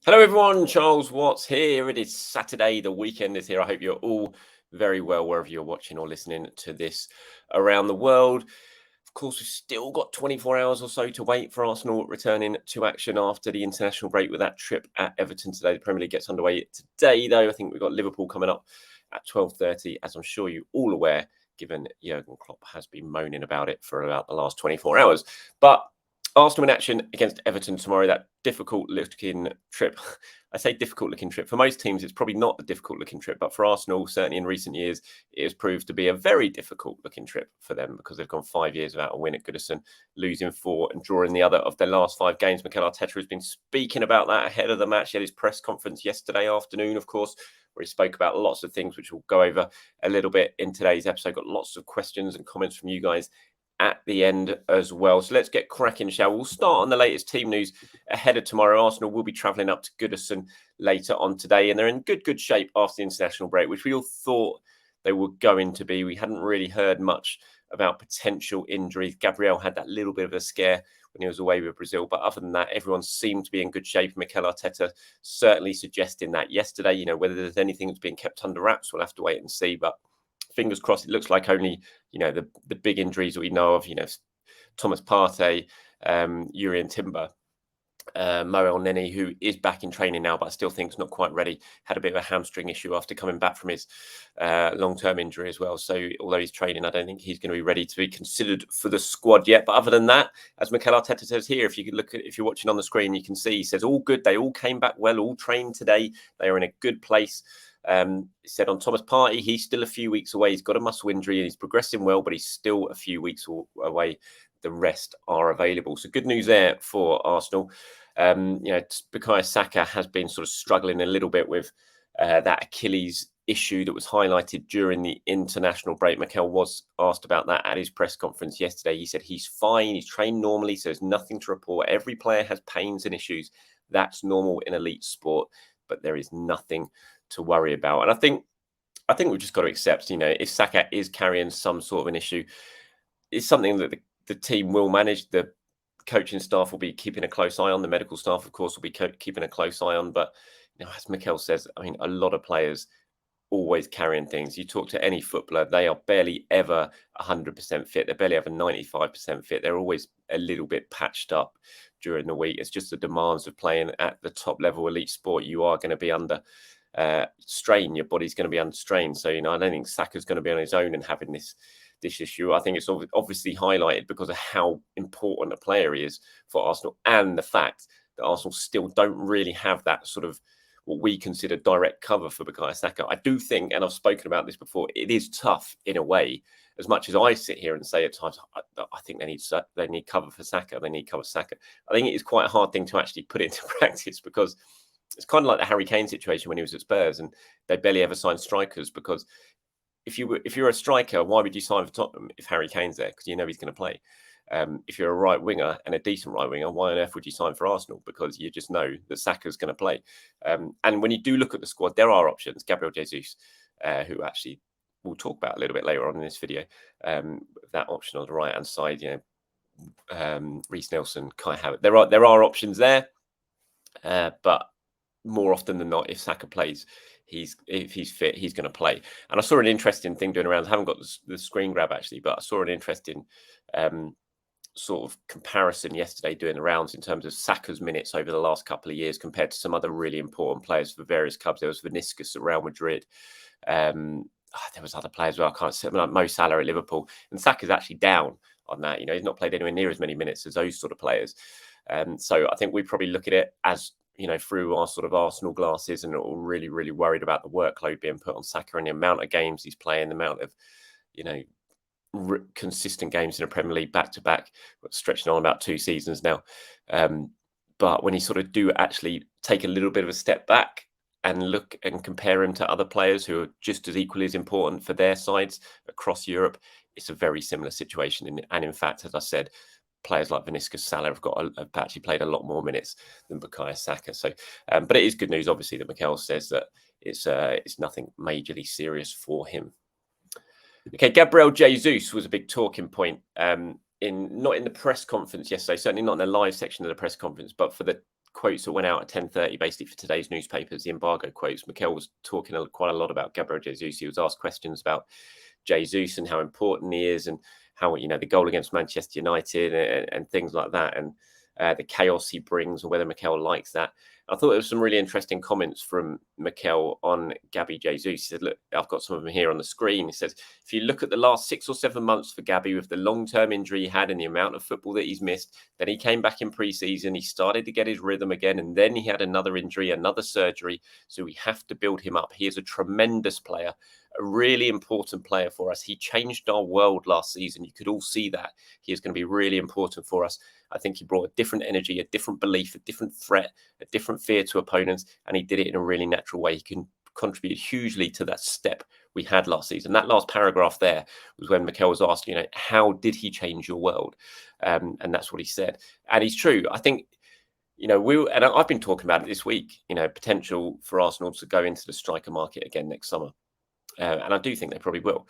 Hello, everyone. Charles Watts here. It is Saturday. The weekend is here. I hope you're all very well wherever you're watching or listening to this around the world. Of course, we've still got 24 hours or so to wait for Arsenal returning to action after the international break with that trip at Everton today. The Premier League gets underway today, though. I think we've got Liverpool coming up at 12:30, as I'm sure you're all aware, given Jurgen Klopp has been moaning about it for about the last 24 hours. But Arsenal in action against Everton tomorrow. That difficult-looking trip. I say difficult-looking trip. For most teams, it's probably not a difficult-looking trip. But for Arsenal, certainly in recent years, it has proved to be a very difficult-looking trip for them because they've gone 5 years without a win at Goodison, losing 4 and drawing the other of their last 5 games. Mikel Arteta has been speaking about that ahead of the match. He had his press conference yesterday afternoon, of course, where he spoke about lots of things, which we'll go over a little bit in today's episode. Got lots of questions and comments from you guys at the end as well. So let's get cracking, shall we? We'll start on the latest team news ahead of tomorrow. Arsenal will be travelling up to Goodison later on today, and they're in good shape after the international break, which we all thought they were going to be. We hadn't really heard much about potential injuries. Gabriel had that little bit of a scare when he was away with Brazil, but other than that, everyone seemed to be in good shape. Mikel Arteta certainly suggesting that yesterday. Whether there's anything that's being kept under wraps, we'll have to wait and see, but fingers crossed. It looks like only the big injuries that we know of, Thomas Partey, Urian Timber, Mo Elneny, who is back in training now, but I still think is not quite ready. Had a bit of a hamstring issue after coming back from his long-term injury as well. So although he's training, I don't think he's going to be ready to be considered for the squad yet. But other than that, as Mikel Arteta says here, if you're watching on the screen, you can see he says all good. They all came back well, all trained today. They are in a good place. He said on Thomas Partey, he's still a few weeks away. He's got a muscle injury and he's progressing well, but he's still a few weeks away. The rest are available. So good news there for Arsenal. Bukayo Saka has been sort of struggling a little bit with that Achilles issue that was highlighted during the international break. Mikel was asked about that at his press conference yesterday. He said he's fine. He's trained normally, so there's nothing to report. Every player has pains and issues. That's normal in elite sport, but there is nothing to worry about. And I think we've just got to accept, if Saka is carrying some sort of an issue, it's something that the team will manage. The coaching staff will be keeping a close eye on. The medical staff, of course, will be keeping a close eye on. But as Mikel says, a lot of players always carrying things. You talk to any footballer, they are barely ever 100% fit. They're barely ever 95% fit. They're always a little bit patched up during the week. It's just the demands of playing at the top level elite sport. You are going to be under strain. Your body's going to be under strain. So I don't think Saka's going to be on his own and having this issue. I think it's obviously highlighted because of how important a player he is for Arsenal and the fact that Arsenal still don't really have that sort of what we consider direct cover for Bukayo Saka. I do think, and I've spoken about this before, it is tough in a way. As much as I sit here and say at times, I think they need cover for Saka. They need cover for Saka. I think it is quite a hard thing to actually put into practice because it's kind of like the Harry Kane situation when he was at Spurs, and they barely ever signed strikers because if you're a striker, why would you sign for Tottenham if Harry Kane's there? Because you know he's going to play. If you're a right winger and a decent right winger, why on earth would you sign for Arsenal? Because you just know that Saka's going to play. And when you do look at the squad, there are options. Gabriel Jesus, who actually we'll talk about a little bit later on in this video, that option on the right hand side, Reece Nelson, Kai Havertz. There are options there, but more often than not, if Saka plays, if he's fit, he's going to play. And I saw an interesting thing doing around. I haven't got the screen grab actually, but I saw an interesting sort of comparison yesterday doing the rounds in terms of Saka's minutes over the last couple of years compared to some other really important players for various clubs. There was Vinicius at Real Madrid. There was other players as well. I can't say, like Mo Salah at Liverpool. And Saka's actually down on that. He's not played anywhere near as many minutes as those sort of players. So I think we probably look at it as through our sort of Arsenal glasses and are really, really worried about the workload being put on Saka and the amount of games he's playing, the amount of, consistent games in the Premier League back-to-back, stretching on about 2 seasons now. But when you sort of do actually take a little bit of a step back and look and compare him to other players who are just as equally as important for their sides across Europe, it's a very similar situation. And in fact, as I said, players like Vinicius, Salah have actually played a lot more minutes than Bukayo Saka. So, but it is good news, obviously, that Mikel says that it's nothing majorly serious for him. Okay, Gabriel Jesus was a big talking point not in the press conference yesterday, certainly not in the live section of the press conference, but for the quotes that went out at 10:30, basically for today's newspapers, the embargo quotes. Mikel was talking quite a lot about Gabriel Jesus. He was asked questions about Jesus and how important he is, and how, the goal against Manchester United and things like that, and the chaos he brings, or whether Mikel likes that. I thought there was some really interesting comments from Mikel on Gabby Jesus. He said, look, I've got some of them here on the screen. He says, if you look at the last 6 or 7 months for Gabby, with the long-term injury he had and the amount of football that he's missed, then he came back in pre-season, he started to get his rhythm again, and then he had another injury, another surgery. So we have to build him up. He is a tremendous player, a really important player for us. He changed our world last season. You could all see that. He is going to be really important for us. I think he brought a different energy, a different belief, a different threat, a different fear to opponents, and he did it in a really natural way. He can contribute hugely to that step we had last season. That last paragraph there was when Mikel was asked, how did he change your world? And that's what he said. And he's true. I think, and I've been talking about it this week, potential for Arsenal to go into the striker market again next summer. And I do think they probably will.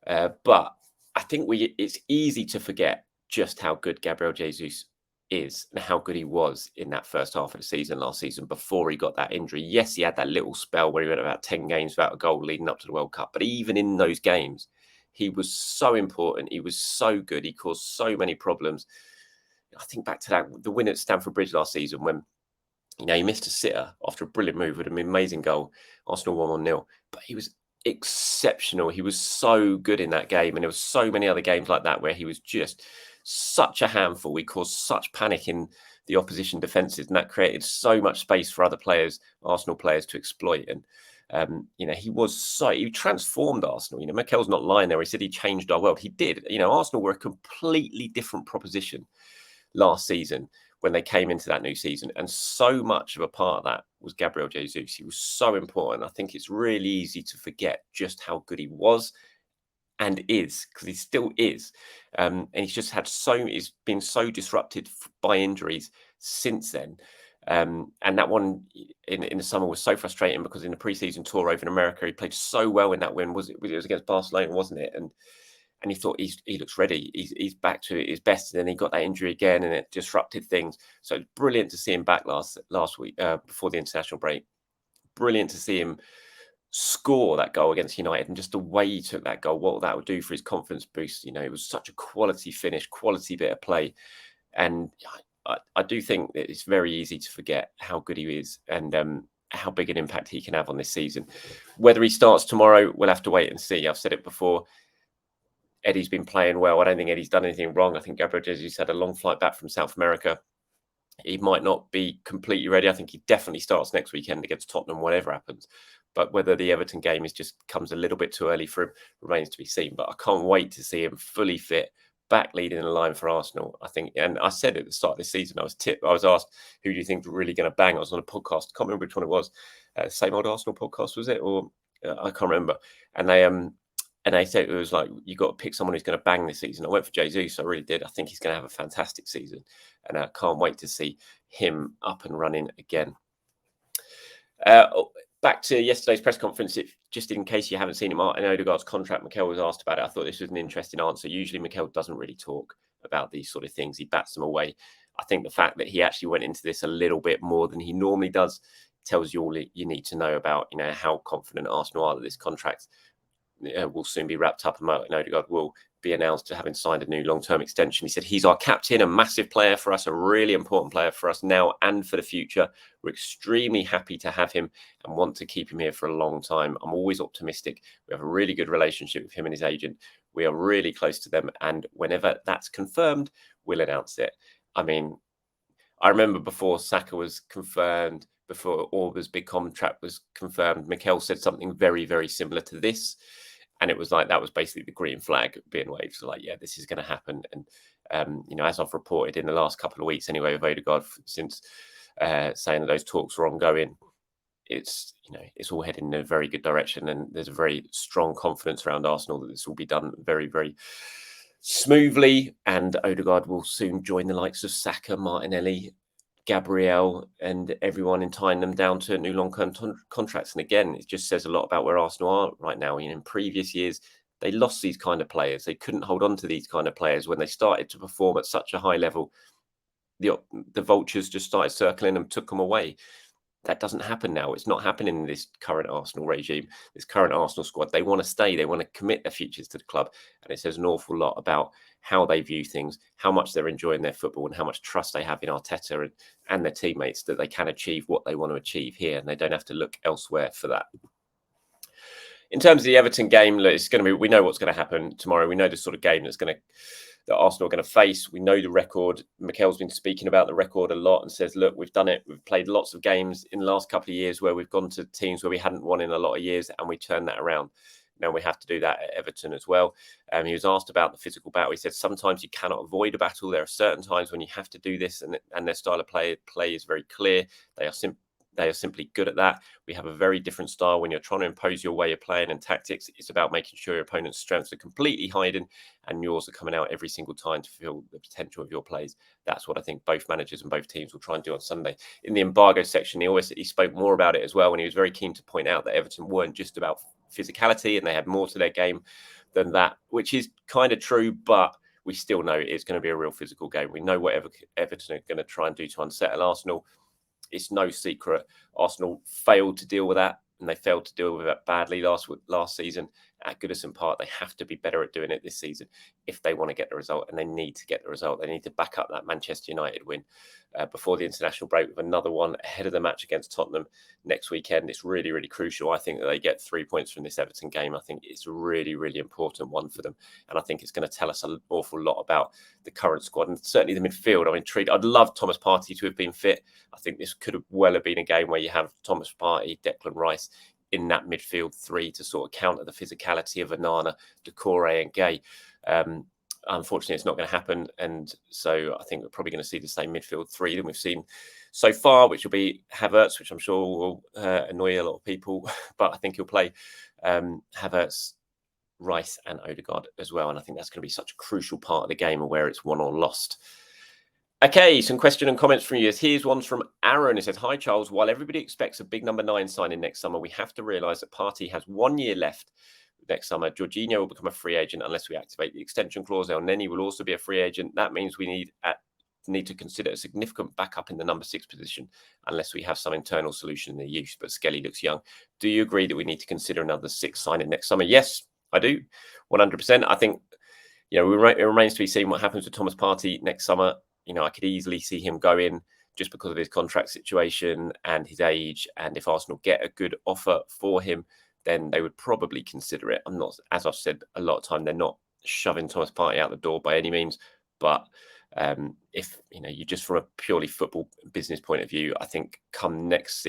But I think it's easy to forget just how good Gabriel Jesus is and how good he was in that first half of the season last season before he got that injury. Yes, he had that little spell where he went about 10 games without a goal leading up to the World Cup. But even in those games, he was so important. He was so good. He caused so many problems. I think back to the win at Stamford Bridge last season when, he missed a sitter after a brilliant move with an amazing goal. Arsenal won 1-0. But he was exceptional. He was so good in that game. And there were so many other games like that where he was just such a handful. He caused such panic in the opposition defences, and that created so much space for other players, Arsenal players, to exploit. And he transformed Arsenal. Mikel's not lying there. He said he changed our world. He did. Arsenal were a completely different proposition last season when they came into that new season, and so much of a part of that was Gabriel Jesus. He was so important. I think it's really easy to forget just how good he was and is, because he still is. And he's just he's been so disrupted by injuries since then. And that one in the summer was so frustrating, because in the preseason tour over in America, he played so well in that win. It was against Barcelona, wasn't it? And he thought he looks ready. He's back to his best. And then he got that injury again, and it disrupted things. So it's brilliant to see him back last week before the international break. Brilliant to see him score that goal against United, and just the way he took that goal, what that would do for his confidence boost. It was such a quality finish, quality bit of play. And I do think that it's very easy to forget how good he is, and how big an impact he can have on this season. Whether he starts tomorrow, we'll have to wait and see. I've said it before. Eddie's been playing well. I don't think Eddie's done anything wrong. I think Gabriel Jesus had a long flight back from South America. He might not be completely ready. I think he definitely starts next weekend against Tottenham, whatever happens. But whether the Everton game comes a little bit too early for him remains to be seen. But I can't wait to see him fully fit, back leading the line for Arsenal. I think, and I said at the start of this season, I was asked, who do you think is really going to bang? I was on a podcast, can't remember which one it was. Same Old Arsenal podcast, was it? Or I can't remember. And they said it was like, you got to pick someone who's going to bang this season. I went for Jesus. I really did. I think he's going to have a fantastic season. And I can't wait to see him up and running again. Back to yesterday's press conference, just in case you haven't seen it, Martin Odegaard's contract, Mikel was asked about it. I thought this was an interesting answer. Usually Mikel doesn't really talk about these sort of things. He bats them away. I think the fact that he actually went into this a little bit more than he normally does tells you all you need to know about, how confident Arsenal are that this contract will soon be wrapped up, and Martin Odegaard will be announced to having signed a new long-term extension. He said he's our captain, a massive player for us, a really important player for us now and for the future. We're extremely happy to have him and want to keep him here for a long time. I'm always optimistic. We have a really good relationship with him and his agent. We are really close to them, and whenever that's confirmed, we'll announce it. I mean, I remember before Saka was confirmed, before Orba's big contract was confirmed, Mikel said something very, very similar to this. And it was like, that was basically the green flag being waved. So like, yeah, this is going to happen. And, as I've reported in the last couple of weeks anyway, with Odegaard, since saying that those talks were ongoing, it's all heading in a very good direction. And there's a very strong confidence around Arsenal that this will be done very, very smoothly. And Odegaard will soon join the likes of Saka, Martinelli, Gabriel, and everyone, in tying them down to new long-term contracts. And again, it just says a lot about where Arsenal are right now. In previous years, they lost these kind of players. They couldn't hold on to these kind of players when they started to perform at such a high level. the vultures just started circling and took them away. That doesn't happen now. It's not happening in this current Arsenal regime, this current Arsenal squad. They want to stay. They want to commit their futures to the club. And it says an awful lot about how they view things, how much they're enjoying their football, and how much trust they have in Arteta and their teammates that they can achieve what they want to achieve here. And they don't have to look elsewhere for that. In terms of the Everton game, it's going to be. We know what's going to happen tomorrow. We know the sort of game that Arsenal are going to face. We know the record. Mikel's been speaking about the record a lot and says, look, we've done it. We've played lots of games in the last couple of years where we've gone to teams where we hadn't won in a lot of years, and we turned that around. Now we have to do that at Everton as well. He was asked about the physical battle. He said sometimes you cannot avoid a battle. There are certain times when you have to do this, and their style of play is very clear. They are simply good at that. We have a very different style. When you're trying to impose your way of playing and tactics, it's about making sure your opponent's strengths are completely hiding and yours are coming out every single time to feel the potential of your plays. That's what I think both managers and both teams will try and do on Sunday. In the embargo section, he spoke more about it as well, and he was very keen to point out that Everton weren't just about physicality and they had more to their game than that, which is kind of true, but we still know it's going to be a real physical game. We know what Everton are going to try and do to unsettle Arsenal. It's no secret Arsenal failed to deal with that, and they failed to deal with that badly last season at Goodison Park. They have to be better at doing it this season if they want to get the result, and they need to get the result. They need to back up that Manchester United win before the international break with another one ahead of the match against Tottenham next weekend. It's really, really crucial. I think that they get 3 points from this Everton game. I think it's a really, really important one for them, and I think it's going to tell us an awful lot about the current squad and certainly the midfield. I'm intrigued. I'd love Thomas Partey to have been fit. I think this could have well have been a game where you have Thomas Partey, Declan Rice in that midfield three to sort of counter the physicality of Onana, Doucouré and Gay. Unfortunately, it's not going to happen. And so I think we're probably going to see the same midfield three than we've seen so far, which will be Havertz, which I'm sure will annoy a lot of people. But I think he'll play Havertz, Rice and Odegaard as well. And I think that's going to be such a crucial part of the game where it's won or lost. Okay, some question and comments from you. Here's one from Aaron. It says, hi, Charles. While everybody expects a big number 9 signing next summer, we have to realise that Partey has 1 year left next summer. Jorginho will become a free agent unless we activate the extension clause. El Neni will also be a free agent. That means we need to consider a significant backup in the number 6 position unless we have some internal solution in the youth. But Skelly looks young. Do you agree that we need to consider another 6 signing next summer? Yes, I do. 100%. I think, it remains to be seen what happens with Thomas Partey next summer. I could easily see him go in just because of his contract situation and his age. And if Arsenal get a good offer for him, then they would probably consider it. I'm not, as I've said a lot of time, they're not shoving Thomas Partey out the door by any means. But if you just from a purely football business point of view, I think come next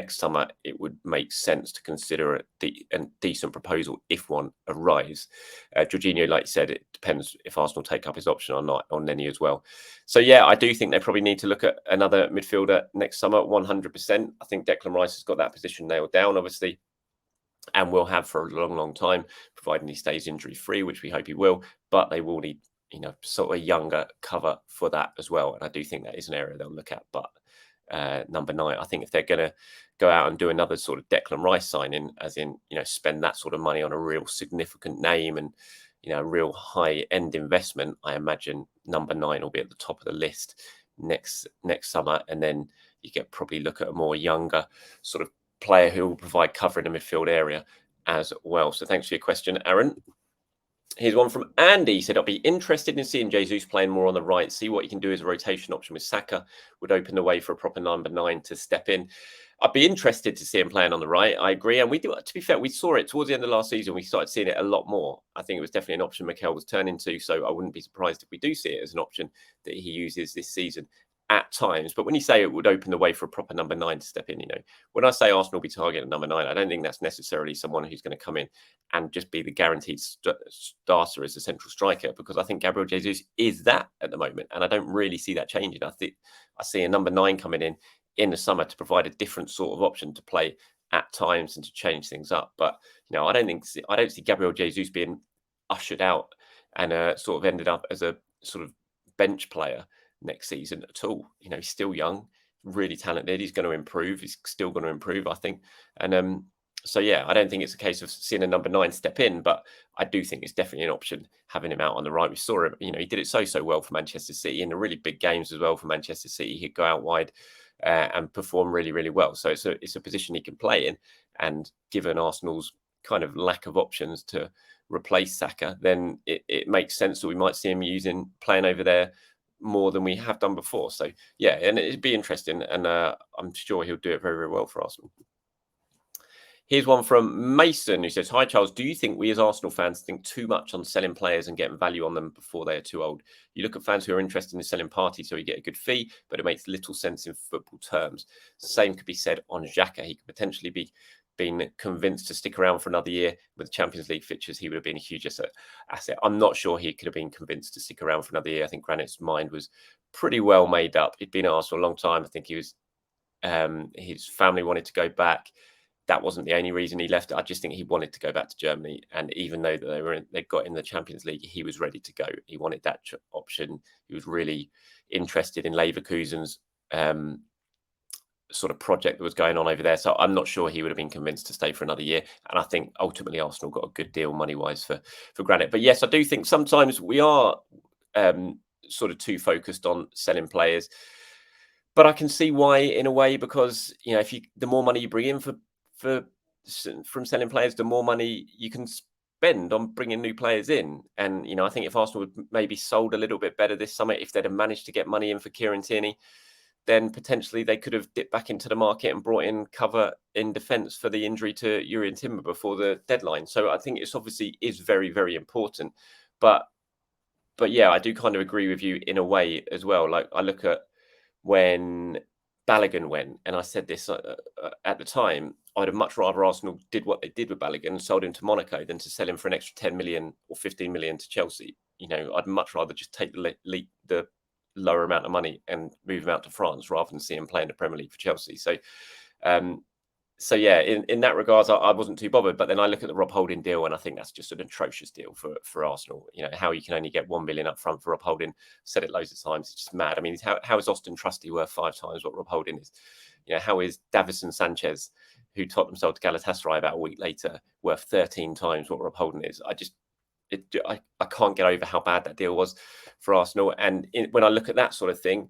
summer it would make sense to consider a decent proposal if one arrives. Jorginho, like you said, it depends if Arsenal take up his option or not on Nenny as well. So yeah, I do think they probably need to look at another midfielder next summer. 100%. I think Declan Rice has got that position nailed down, obviously, and will have for a long, long time, providing he stays injury free, which we hope he will. But they will need sort of younger cover for that as well. And I do think that is an area they'll look at. But number 9, I think if they're going to go out and do another sort of Declan Rice signing, as in, spend that sort of money on a real significant name and, a real high end investment, I imagine number 9 will be at the top of the list next summer. And then you get probably look at a more younger sort of player who will provide cover in the midfield area as well. So thanks for your question, Aaron. Here's one from Andy. He said, I'll be interested in seeing Jesus playing more on the right. See what he can do as a rotation option with Saka. Would open the way for a proper number 9 to step in. I'd be interested to see him playing on the right. I agree. And we do, to be fair, we saw it towards the end of last season. We started seeing it a lot more. I think it was definitely an option Mikel was turning to. So I wouldn't be surprised if we do see it as an option that he uses this season at times. But when you say it would open the way for a proper number 9 to step in, when I say Arsenal will be targeting number 9, I don't think that's necessarily someone who's going to come in and just be the guaranteed starter as a central striker, because I think Gabriel Jesus is that at the moment, and I don't really see that changing. I think I see a number 9 coming in the summer to provide a different sort of option to play at times and to change things up. But I don't see Gabriel Jesus being ushered out and sort of ended up as a sort of bench player next season at all. He's still young, really talented. He's going to improve. He's still going to improve, I think. And So yeah, I don't think it's a case of seeing a number 9 step in, but I do think it's definitely an option having him out on the right. We saw him, he did it so well for Manchester City in the really big games as well for Manchester City. He'd go out wide and perform really well. So it's a position he can play in, and given Arsenal's kind of lack of options to replace Saka, then it makes sense that we might see him playing over there more than we have done before. So yeah, and it'd be interesting, and I'm sure he'll do it very well for Arsenal. Here's one from Mason who says, "Hi Charles, do you think we as Arsenal fans think too much on selling players and getting value on them before they are too old? You look at fans who are interested in selling parties so you get a good fee, but it makes little sense in football terms. Same could be said on Xhaka. He could potentially be been convinced to stick around for another year with the Champions League fixtures. He would have been a huge asset. I'm not sure he could have been convinced to stick around for another year. I think Granit's mind was pretty well made up. He'd been at Arsenal a long time. I think his family wanted to go back. That wasn't the only reason he left. I just think he wanted to go back to Germany. And even though they got in the Champions League, he was ready to go. He wanted that option. He was really interested in Leverkusen's sort of project that was going on over there. So I'm not sure he would have been convinced to stay for another year. And I think ultimately Arsenal got a good deal money-wise for Granit. But yes, I do think sometimes we are sort of too focused on selling players. But I can see why in a way, because the more money you bring in from selling players, the more money you can spend on bringing new players in. And I think if Arsenal had maybe sold a little bit better this summer, if they'd have managed to get money in for Kieran Tierney, then potentially they could have dipped back into the market and brought in cover in defence for the injury to Urian Timber before the deadline. So I think it's obviously is very, very important. But yeah, I do kind of agree with you in a way as well. Like I look at when Balogun went, and I said this at the time, I'd have much rather Arsenal did what they did with Balogun and sold him to Monaco than to sell him for an extra 10 million or 15 million to Chelsea. I'd much rather just take the lower amount of money and move him out to France rather than see him play in the Premier League for Chelsea. So yeah, in that regards, I wasn't too bothered. But then I look at the Rob Holding deal, and I think that's just an atrocious deal for Arsenal. How you can only get 1 million up front for Rob Holding. Said it loads of times. It's just mad. I mean, how is Austin Trusty worth 5 times what Rob Holding is? How is Davison Sanchez, who Tottenham sold to Galatasaray about a week later, worth 13 times what Rob Holding is? I can't get over how bad that deal was for Arsenal. And when I look at that sort of thing,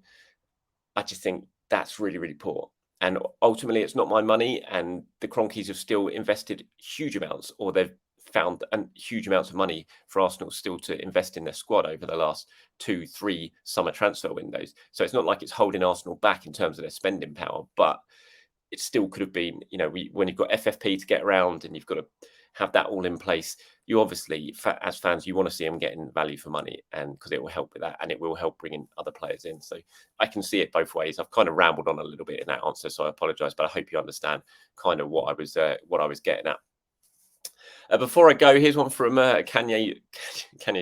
I just think that's really, really poor. And ultimately, it's not my money. And the Cronkies have still invested huge amounts, or they've found huge amounts of money for Arsenal still to invest in their squad over the last 2-3 summer transfer windows. So it's not like it's holding Arsenal back in terms of their spending power, but it still could have been, when you've got FFP to get around and you've got to have that all in place, you obviously, as fans, you want to see them getting value for money, and because it will help with that, and it will help bringing other players in. So I can see it both ways. I've kind of rambled on a little bit in that answer, so I apologise, but I hope you understand kind of what I was getting at. Before I go, here's one from Kanye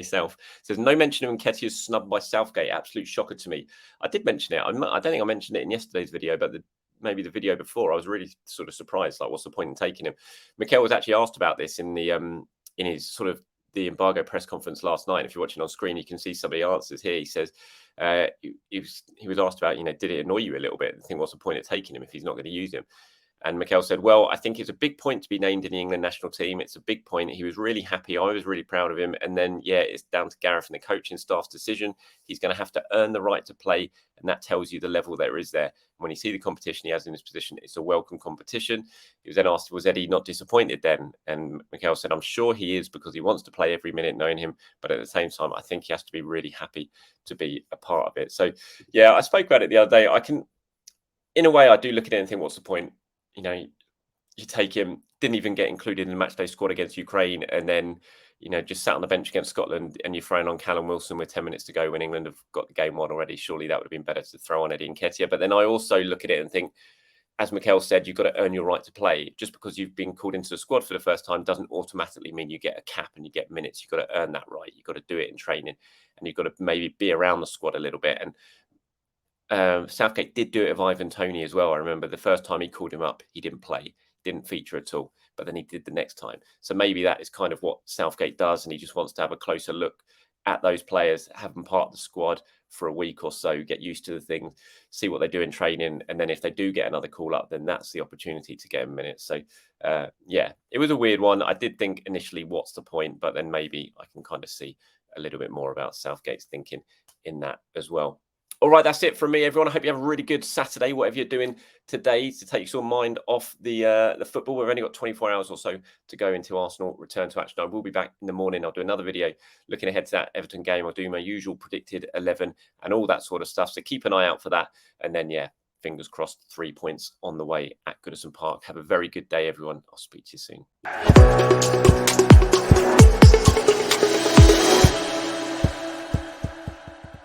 Self. It says, no mention of Nketiah's snubbed by Southgate. Absolute shocker to me. I did mention it. I don't think I mentioned it in yesterday's video, but maybe the video before, I was really sort of surprised. Like, what's the point in taking him? Mikel was actually asked about this in his sort of the embargo press conference last night. If you're watching on screen, you can see some of the answers here. He says he was asked about, did it annoy you a little bit? I think, what's the point of taking him if he's not going to use him? And Mikel said, well, I think it's a big point to be named in the England national team. It's a big point. He was really happy. I was really proud of him. And then, yeah, it's down to Gareth and the coaching staff's decision. He's going to have to earn the right to play. And that tells you the level there is there. When you see the competition he has in his position, it's a welcome competition. He was then asked, was Eddie not disappointed then? And Mikel said, I'm sure he is, because he wants to play every minute knowing him. But at the same time, I think he has to be really happy to be a part of it. So, yeah, I spoke about it the other day. In a way, I do look at it and think, what's the point? You take him, didn't even get included in the matchday squad against Ukraine, and then, just sat on the bench against Scotland, and you're throwing on Callum Wilson with 10 minutes to go when England have got the game won already. Surely that would have been better to throw on Eddie Nketiah. But then I also look at it and think, as Mikel said, you've got to earn your right to play. Just because you've been called into the squad for the first time doesn't automatically mean you get a cap and you get minutes. You've got to earn that right. You've got to do it in training, and you've got to maybe be around the squad a little bit. And Southgate did do it with Ivan Toney as well. I remember the first time he called him up, he didn't play, didn't feature at all, but then he did the next time. So maybe that is kind of what Southgate does, and he just wants to have a closer look at those players, have them part of the squad, for a week or so, get used to the thing, see what they do in training, and then if they do get another call up, then that's the opportunity to get a minute. So yeah, it was a weird one. I did think initially, what's the point? But then maybe I can kind of see a little bit more about Southgate's thinking in that as well. All right, that's it from me, everyone. I hope you have a really good Saturday, whatever you're doing today, to take your mind off the football. We've only got 24 hours or so to go into Arsenal return to action. I will be back in the morning. I'll do another video looking ahead to that Everton game. I'll do my usual predicted 11 and all that sort of stuff. So keep an eye out for that. And then, yeah, fingers crossed, 3 points on the way at Goodison Park. Have a very good day, everyone. I'll speak to you soon.